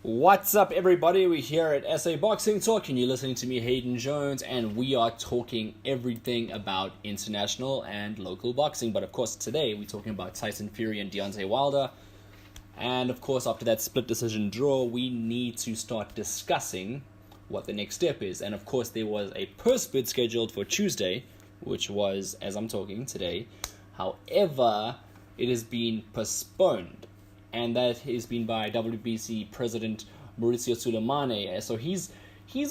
What's up, everybody? We're here at SA Boxing Talk, and you're listening to me, Hayden Jones, and we are talking everything about international and local boxing. But of course, today we're talking about Tyson Fury and Deontay Wilder. And of course, after that split decision draw, we need to start discussing what the next step is. And of course, there was a purse bid scheduled for Tuesday, which was, as I'm talking today. However, it has been postponed. And that has been by WBC President Mauricio Suleimane. So he's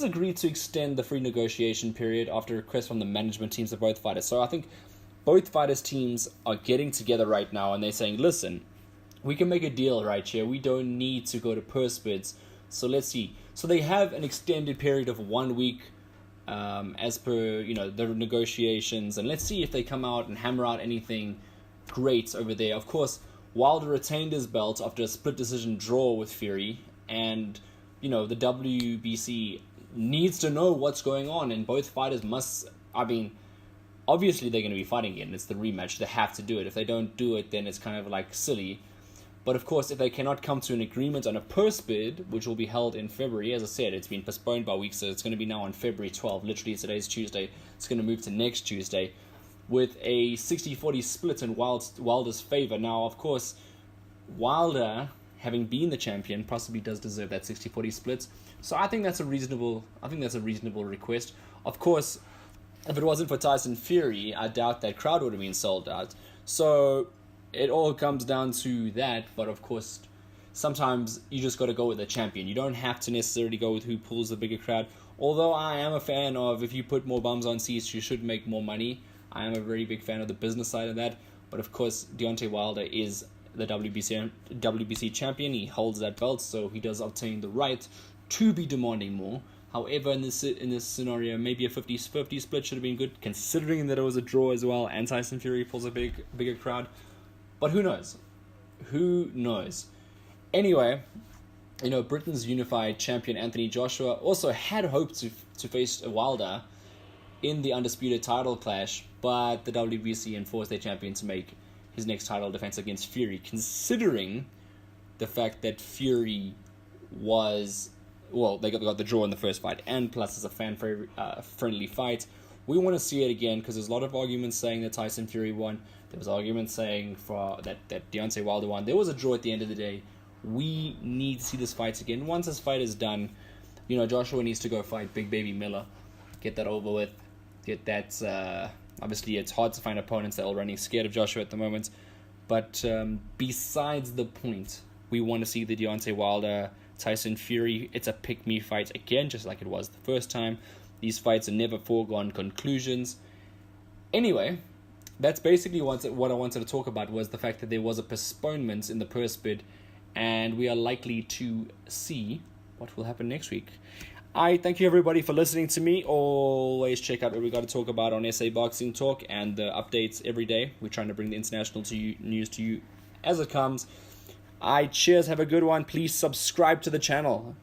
agreed to extend the free negotiation period after request from the management teams of both fighters. So I think both fighters' teams are getting together right now and they're saying, listen, we can make a deal right here. We don't need to go to purse bids. So let's see. So they have an extended period of 1 week as per the negotiations. And let's see if they come out and hammer out anything great over there. Of course, Wilder retained his belt after a split decision draw with Fury, and the WBC needs to know what's going on, and both fighters must, obviously they're going to be fighting again. It's the rematch. They have to do it. If they don't do it, then it's kind of like silly. But of course, if they cannot come to an agreement on a purse bid, which will be held in February, as I said, it's been postponed by weeks, so it's going to be now on February 12th. Literally, today's Tuesday. It's going to move to next Tuesday, with a 60-40 split in Wilder's favor. Now, of course, Wilder, having been the champion, possibly does deserve that 60-40 split. So I think that's a reasonable request. Of course, if it wasn't for Tyson Fury, I doubt that crowd would have been sold out. So it all comes down to that. But of course, sometimes you just got to go with the champion. You don't have to necessarily go with who pulls the bigger crowd. Although I am a fan of, if you put more bums on seats, you should make more money. I am a very big fan of the business side of that. But of course, Deontay Wilder is the WBC champion. He holds that belt, so he does obtain the right to be demanding more. However, in this scenario, maybe a 50-50 split should have been good, considering that it was a draw as well, and Tyson Fury pulls a bigger crowd. But who knows? Who knows? Anyway, Britain's unified champion Anthony Joshua also had hoped to face Wilder in the undisputed title clash, but the WBC enforced their champion to make his next title defense against Fury, considering the fact that Fury was, they got the draw in the first fight, and plus it's a fan-friendly fight. We want to see it again, because there's a lot of arguments saying that Tyson Fury won. There was arguments saying that Deontay Wilder won. There was a draw at the end of the day. We need to see this fight again. Once this fight is done, Joshua needs to go fight Big Baby Miller. Get that over with. Get that, obviously it's hard to find opponents that are all running scared of Joshua at the moment. But besides the point, we want to see the Deontay Wilder, Tyson Fury. It's a pick-me fight again, just like it was the first time. These fights are never foregone conclusions. Anyway, that's basically what I wanted to talk about, was the fact that there was a postponement in the purse bid, and we are likely to see what will happen next week. I thank you, everybody, for listening to me. Always check out what we got to talk about on SA Boxing Talk and the updates every day. We're trying to bring the international news to you as it comes. Cheers, have a good one. Please subscribe to the channel.